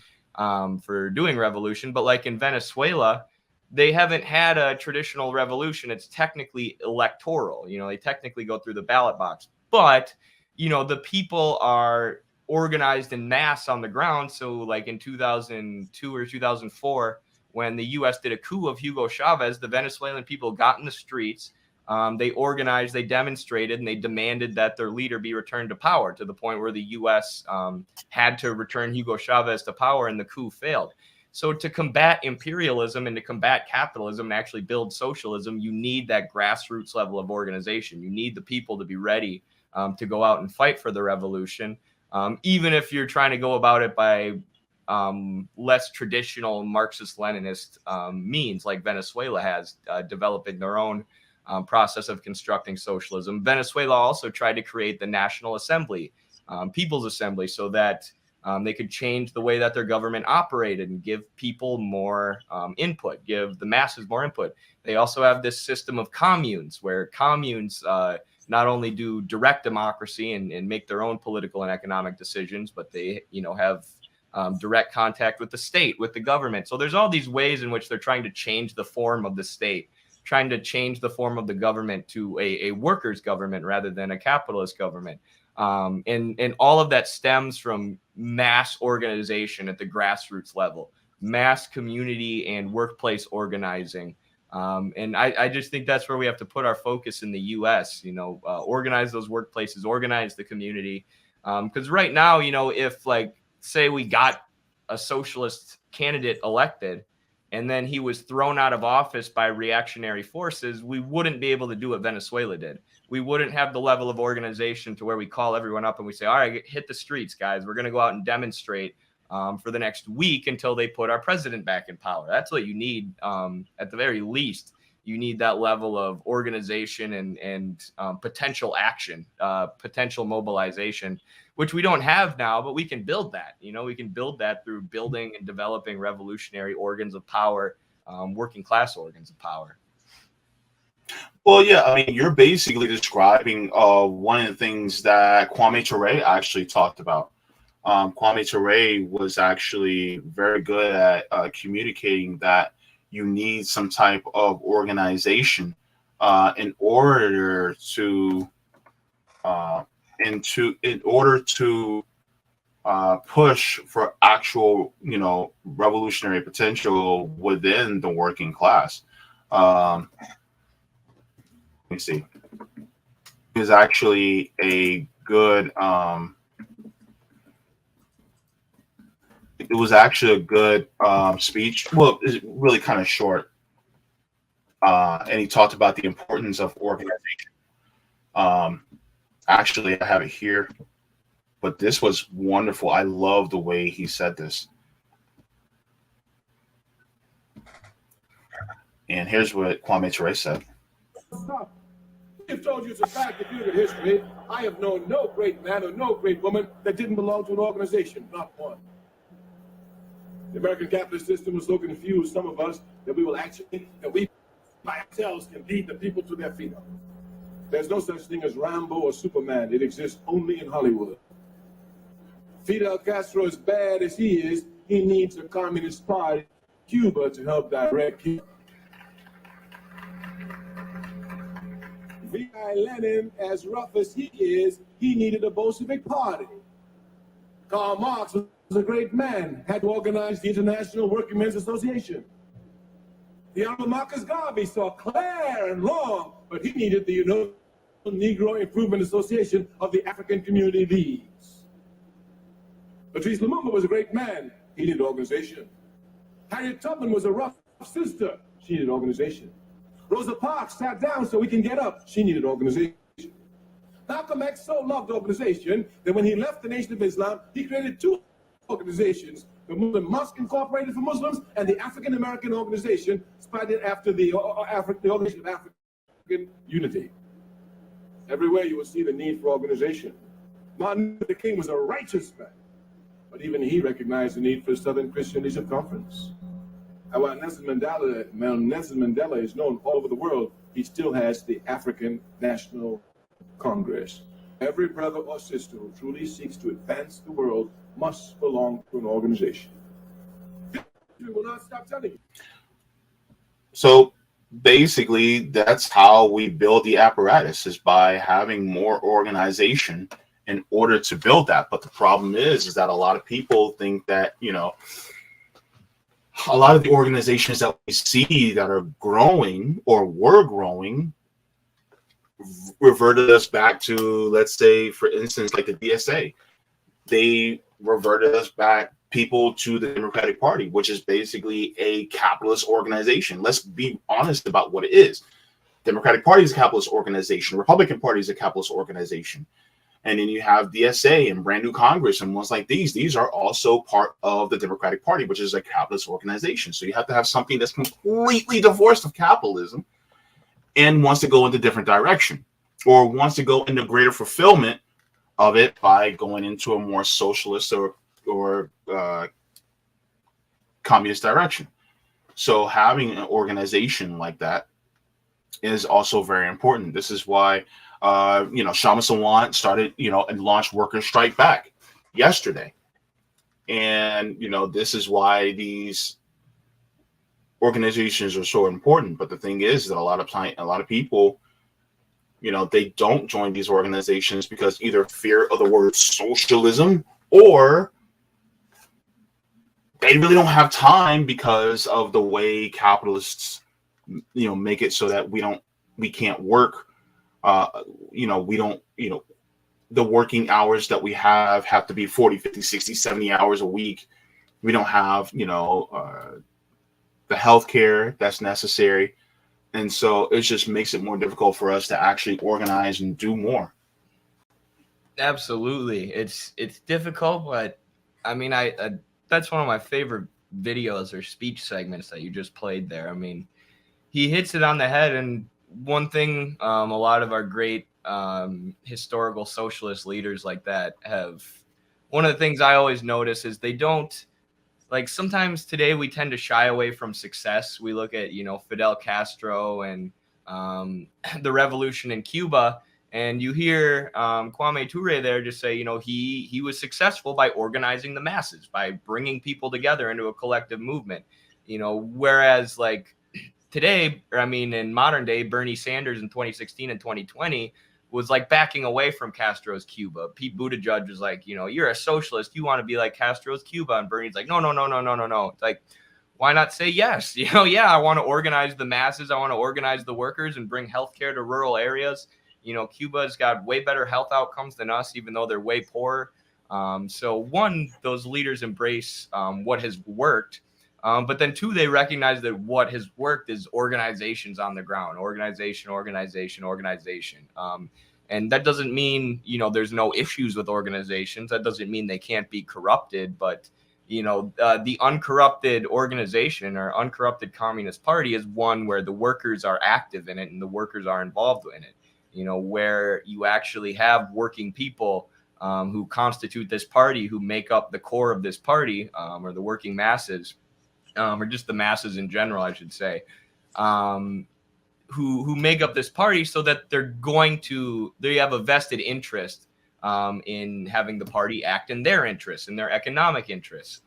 Speaker 2: for doing revolution. But like in Venezuela, they haven't had a traditional revolution. It's technically electoral. They technically go through the ballot box. But, the people are organized in mass on the ground. So like in 2002 or 2004, when the U.S. did a coup of Hugo Chavez, the Venezuelan people got in the streets. They organized, they demonstrated, and they demanded that their leader be returned to power, to the point where the U.S. Had to return Hugo Chavez to power, and the coup failed. So to combat imperialism and to combat capitalism and actually build socialism, you need that grassroots level of organization. You need the people to be ready to go out and fight for the revolution, even if you're trying to go about it by less traditional Marxist-Leninist means, like Venezuela has, developing their own process of constructing socialism. Venezuela also tried to create the National Assembly, People's Assembly, so that they could change the way that their government operated and give people more input, give the masses more input. They also have this system of communes, where communes not only do direct democracy and make their own political and economic decisions, but they, have direct contact with the state, with the government. So there's all these ways in which they're trying to change the form of the state, trying to change the form of the government to a workers' government rather than a capitalist government. And all of that stems from mass organization at the grassroots level, mass community and workplace organizing. And I just think that's where we have to put our focus in the U.S., organize those workplaces, organize the community. Because right now, if, like, say we got a socialist candidate elected and then he was thrown out of office by reactionary forces, we wouldn't be able to do what Venezuela did. We wouldn't have the level of organization to where we call everyone up and we say, all right, hit the streets, guys. We're going to go out and demonstrate for the next week until they put our president back in power. That's what you need. At the very least, you need that level of organization and potential action, potential mobilization, which we don't have now, but we can build that. We can build that through building and developing revolutionary organs of power, working class organs of power.
Speaker 1: Well, yeah, I mean, you're basically describing one of the things that Kwame Ture actually talked about. Kwame Ture was actually very good at communicating that you need some type of organization in order to push for actual, revolutionary potential within the working class. Let me see. It was actually a good. It was actually a good speech. Well, it's really kind of short, and he talked about the importance of organization. Actually, I have it here, but this was wonderful. I love the way he said this. And here's what Kwame Ture said.
Speaker 3: I've told you it's a fact. If you look at history, I have known no great man or no great woman that didn't belong to an organization, not one. The American capitalist system was so confused, some of us, that we by ourselves can lead the people to their freedom. There's no such thing as Rambo or Superman. It exists only in Hollywood. Fidel Castro, as bad as he is, he needs a communist party, Cuba, to help direct him. V.I. Lenin, as rough as he is, he needed a Bolshevik party. Karl Marx was a great man, had to organize the International Working Men's Association. The Honorable Marcus Garvey saw clear and long, but he needed the Negro Improvement Association of the African Community Leagues. Patrice Lumumba was a great man, he needed organization. Harriet Tubman was a rough sister, she needed organization. Rosa Parks sat down so we can get up, she needed organization. Malcolm X so loved organization that when he left the Nation of Islam, he created two organizations, the Muslim Mosque Incorporated for Muslims and the African American Organization, spotted after the Organization of African Unity. Everywhere you will see the need for organization. Martin Luther King was a righteous man, but even he recognized the need for Southern Christian Leadership Conference. And while Nelson Mandela is known all over the world, he still has the African National Congress. Every brother or sister who truly seeks to advance the world must belong to an organization. We will not stop telling you.
Speaker 1: So basically, that's how we build the apparatus, is by having more organization in order to build that. But the problem is that a lot of people think that, a lot of the organizations that we see that are growing or were growing reverted us back to, let's say, for instance, like the DSA. They reverted us back, people, to the Democratic Party, which is basically a capitalist organization. Let's be honest about what it is. Democratic Party is a capitalist organization. Republican Party is a capitalist organization. And then you have DSA and Brand New Congress and ones like these. These are also part of the Democratic Party, which is a capitalist organization. So you have to have something that's completely divorced of capitalism and wants to go in a different direction, or wants to go into greater fulfillment of it by going into a more socialist or communist direction. So having an organization like that is also very important. This is why Shama Sawant started, and launched Workers' Strike Back yesterday. And, this is why these organizations are so important. But the thing is that a lot of people, they don't join these organizations because either fear of the word socialism, or they really don't have time because of the way capitalists, make it so that we can't work. The working hours that we have to be 40, 50, 60, 70 hours a week. We don't have, the healthcare that's necessary. And so it just makes it more difficult for us to actually organize and do more.
Speaker 2: Absolutely. It's difficult, but I mean, I that's one of my favorite videos or speech segments that you just played there. I mean, he hits it on the head. And one thing a lot of our great historical socialist leaders like that have, one of the things I always notice is they don't, like, sometimes today we tend to shy away from success. We look at, Fidel Castro and the revolution in Cuba, and you hear Kwame Ture there just say, he was successful by organizing the masses, by bringing people together into a collective movement. Whereas like today, or I mean, in modern day, Bernie Sanders in 2016 and 2020 was like backing away from Castro's Cuba. Pete Buttigieg was like, you're a socialist, you want to be like Castro's Cuba. And Bernie's like, no. It's like, why not say yes? Yeah, I want to organize the masses. I want to organize the workers and bring healthcare to rural areas. Cuba's got way better health outcomes than us, even though they're way poorer. So one, those leaders embrace what has worked. But then two, they recognize that what has worked is organizations on the ground, organization. And that doesn't mean, there's no issues with organizations. That doesn't mean they can't be corrupted. But, the uncorrupted organization or uncorrupted Communist Party is one where the workers are active in it and the workers are involved in it, where you actually have working people who constitute this party, who make up the core of this party, or the working masses. Or just the masses in general, I should say, who make up this party, so that they have a vested interest in having the party act in their interests, in their economic interests.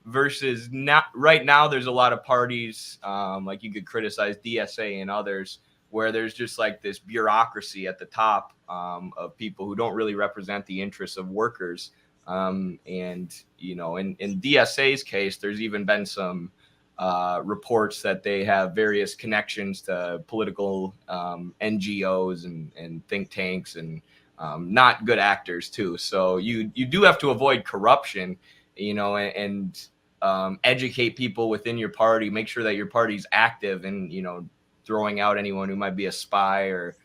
Speaker 2: Versus not right now, there's a lot of parties, like you could criticize DSA and others, where there's just like this bureaucracy at the top of people who don't really represent the interests of workers. And in DSA's case, there's even been some reports that they have various connections to political NGOs and think tanks and not good actors too. So you do have to avoid corruption, and educate people within your party, make sure that your party's active and, throwing out anyone who might be a spy or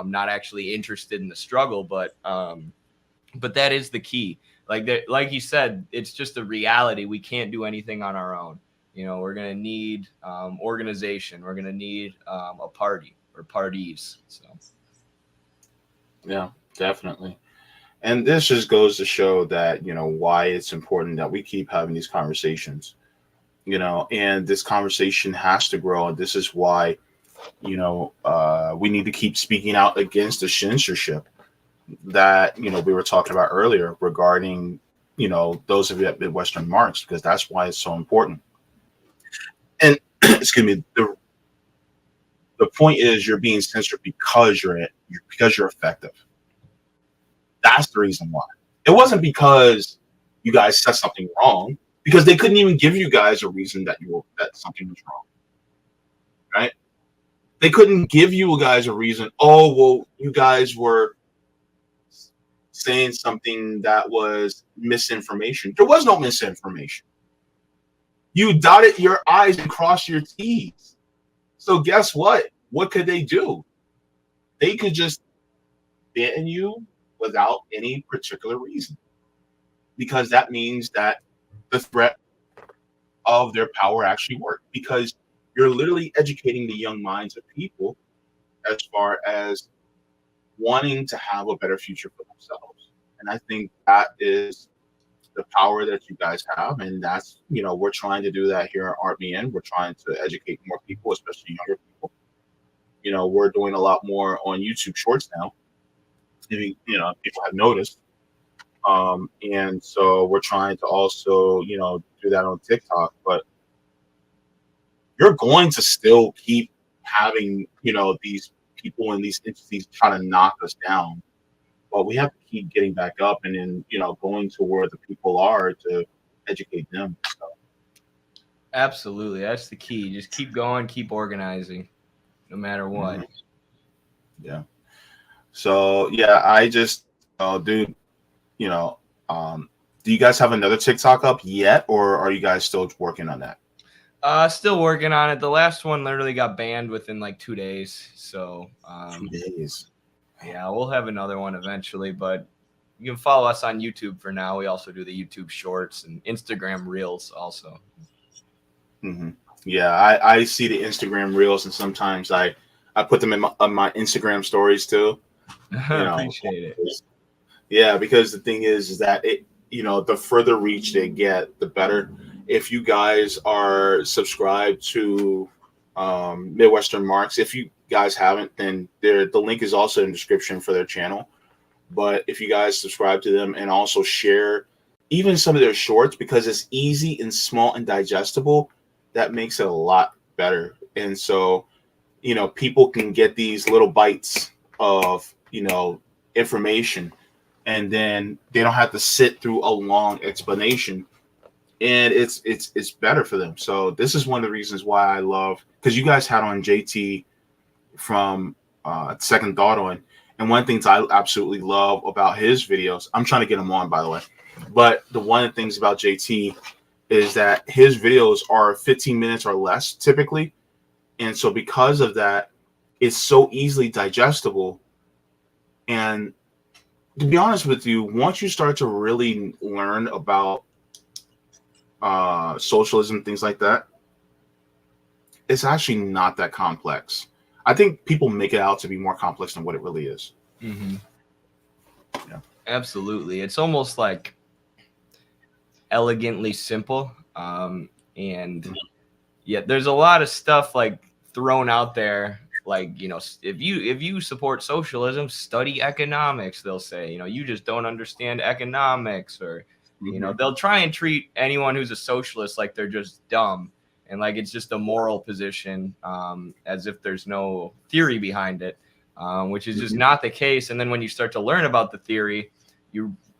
Speaker 2: not actually interested in the struggle. But that is the key. Like you said, it's just a reality. We can't do anything on our own. We're going to need organization. We're going to need a party or parties. So,
Speaker 1: yeah, definitely. And this just goes to show that, why it's important that we keep having these conversations, and this conversation has to grow. And this is why, we need to keep speaking out against the censorship that we were talking about earlier regarding those of you at Midwestern March, because that's why it's so important. And excuse me, the point is you're being censored because you're effective. That's the reason why. It wasn't because you guys said something wrong, because they couldn't even give you guys a reason that something was wrong, right? They couldn't give you guys a reason. Oh, well, you guys were saying something that was misinformation. There was no misinformation. You dotted your I's and crossed your T's. So guess what? What could they do? They could just ban you without any particular reason, because that means that the threat of their power actually worked, because you're literally educating the young minds of people as far as wanting to have a better future for themselves. And I think that is the power that you guys have. And that's, we're trying to do that here at RBN. We're trying to educate more people, especially younger people. We're doing a lot more on YouTube Shorts now. People have noticed. And so we're trying to also, do that on TikTok. But you're going to still keep having, these people and these entities trying to knock us down. But we have to keep getting back up and then, going to where the people are to educate them. So.
Speaker 2: Absolutely. That's the key. Just keep going, keep organizing, no matter what.
Speaker 1: Mm-hmm. Yeah. So, yeah, I just, dude, do you guys have another TikTok up yet, or are you guys still working on that?
Speaker 2: Still working on it. The last one literally got banned within like 2 days. So
Speaker 1: 2 days.
Speaker 2: yeah, we'll have another one eventually, but you can follow us on YouTube for now. We also do the YouTube Shorts and Instagram Reels also.
Speaker 1: Mm-hmm. Yeah, I see the Instagram Reels, and sometimes I put them in my Instagram stories too.
Speaker 2: Appreciate it.
Speaker 1: Yeah, because the thing is that the further reach they get, the better. If you guys are subscribed to Midwestern Marks, if you guys haven't, then the link is also in the description for their channel. But if you guys subscribe to them and also share even some of their shorts, because it's easy and small and digestible, that makes it a lot better. And so, people can get these little bites of, information, and then they don't have to sit through a long explanation, and it's better for them. So this is one of the reasons why I love, because you guys had on JT from Second Thought on, and one of the things I absolutely love about his videos, I'm trying to get him on, by the way, but one of the things about JT is that his videos are 15 minutes or less typically, and so because of that, it's so easily digestible. And to be honest with you, once you start to really learn about socialism, things like that, it's actually not that complex. I think people make it out to be more complex than what it really is.
Speaker 2: Mm-hmm.
Speaker 1: Yeah.
Speaker 2: Absolutely. It's almost like elegantly simple. And yeah, there's a lot of stuff like thrown out there. Like, if you support socialism, study economics, they'll say, you just don't understand economics, or, they'll try and treat anyone who's a socialist like they're just dumb. And like, it's just a moral position, as if there's no theory behind it, which is just not the case. And then when you start to learn about the theory,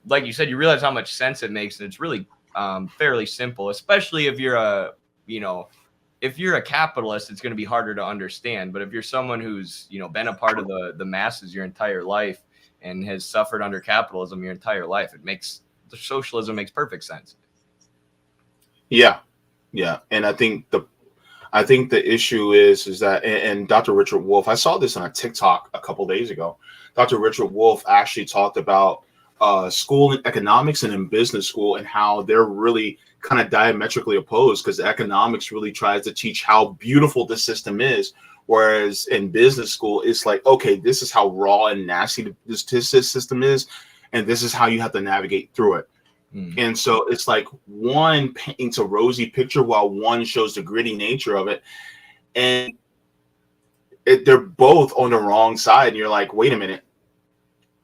Speaker 2: like you said, you realize how much sense it makes. And it's really fairly simple, especially if you're if you're a capitalist, it's going to be harder to understand. But if you're someone who's, been a part of the masses your entire life and has suffered under capitalism your entire life, the socialism makes perfect sense.
Speaker 1: Yeah. Yeah. And I think the issue is that, and Dr. Richard Wolff, I saw this on a TikTok a couple days ago. Dr. Richard Wolff actually talked about school in economics and in business school, and how they're really kind of diametrically opposed, because economics really tries to teach how beautiful the system is, whereas in business school it's like, okay, this is how raw and nasty this system is, and this is how you have to navigate through it. And so it's like one paints a rosy picture while one shows the gritty nature of it, and they're both on the wrong side. And you're like, wait a minute,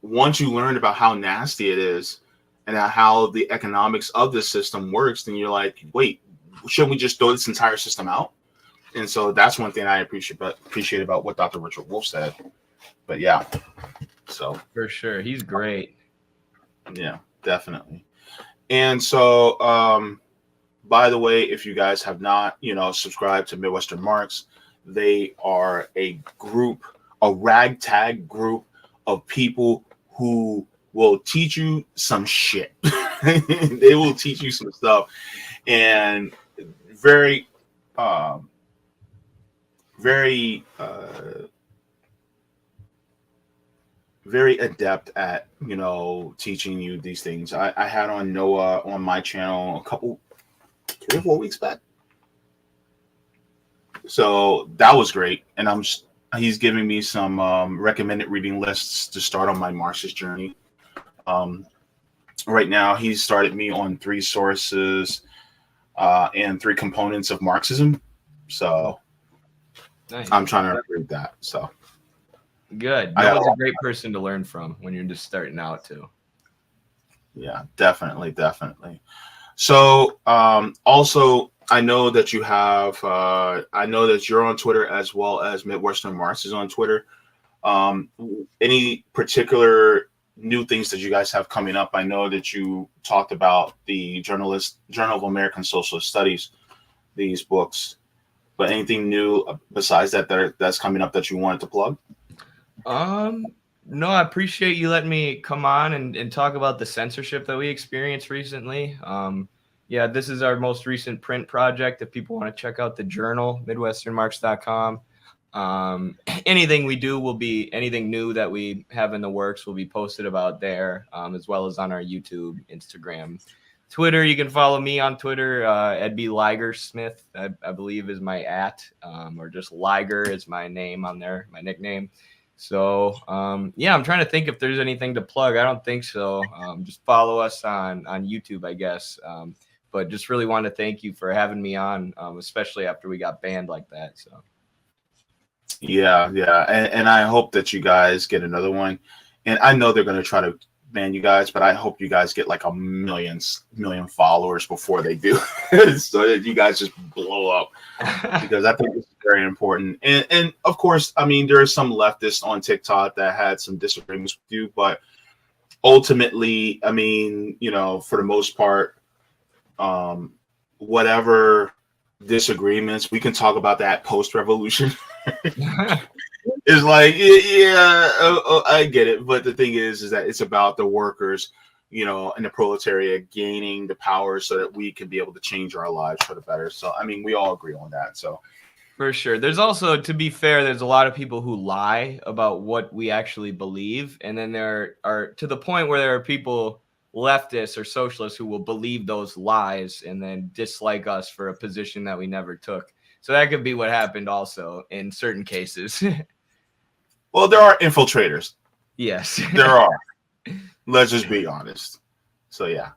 Speaker 1: once you learn about how nasty it is and how the economics of this system works, then you're like, wait, shouldn't we just throw this entire system out? And so that's one thing I appreciate about what Dr. Richard Wolff said. But yeah, so
Speaker 2: for sure, he's great.
Speaker 1: Yeah, definitely. And so, by the way, if you guys have not, subscribed to Midwestern Marks, they are a ragtag group of people who will teach you some shit. They will teach you some stuff, and very adept at teaching you these things. I had on Noah on my channel 3 or 4 weeks back, so that was great. And he's giving me some recommended reading lists to start on my Marxist journey. Right now he's started me on 3 sources and 3 components of Marxism, so nice. I'm trying to read that. So
Speaker 2: good. That was a great person to learn from when you're just starting out too.
Speaker 1: Yeah, definitely. So also, I know that you have I know that you're on Twitter, as well as Midwestern Marks is on Twitter. Any particular new things that you guys have coming up? I know that you talked about the Journal of American Socialist Studies, these books, but anything new besides that's coming up that you wanted to plug?
Speaker 2: No, I appreciate you letting me come on and talk about the censorship that we experienced recently. Yeah, this is our most recent print project. If people want to check out the journal, midwesternmarks.com. Anything we do will be, anything new that we have in the works will be posted about there, as well as on our YouTube, Instagram, Twitter. You can follow me on Twitter. Ed B. Liger Smith, I believe, is my or just Liger is my name on there, my nickname. So yeah, I'm trying to think if there's anything to plug. I don't think so. Just follow us on YouTube, I guess. But just really want to thank you for having me on, especially after we got banned like that. So.
Speaker 1: Yeah, and I hope that you guys get another one. And I know they're going to try to ban you guys, but I hope you guys get like a million followers before they do, so that you guys just blow up, because I think it's very important. And of course, I mean, there are some leftists on TikTok that had some disagreements with you, but ultimately, I mean, you know, for the most part, whatever disagreements, we can talk about that post-revolution. It's like, yeah, I get it, but the thing is that it's about the workers, you know, and the proletariat gaining the power so that we can be able to change our lives for the better. So I mean, we all agree on that. So
Speaker 2: for sure, there's also, to be fair, there's a lot of people who lie about what we actually believe, and then there are, to the point where there are people, leftists or socialists, who will believe those lies and then dislike us for a position that we never took. So that could be what happened also in certain cases.
Speaker 1: well, there are infiltrators.
Speaker 2: Yes.
Speaker 1: There are. Let's just be honest. So yeah.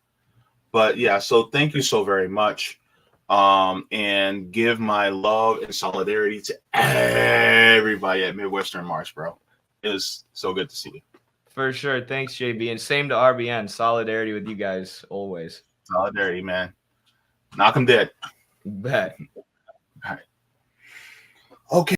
Speaker 1: But yeah, so thank you so very much. And give my love and solidarity to everybody at Midwestern Marks, bro. It was so good to see you.
Speaker 2: For sure. Thanks, JB. And same to RBN. Solidarity with you guys always.
Speaker 1: Solidarity, man. Knock 'em dead.
Speaker 2: Bet.
Speaker 1: All right. Okay.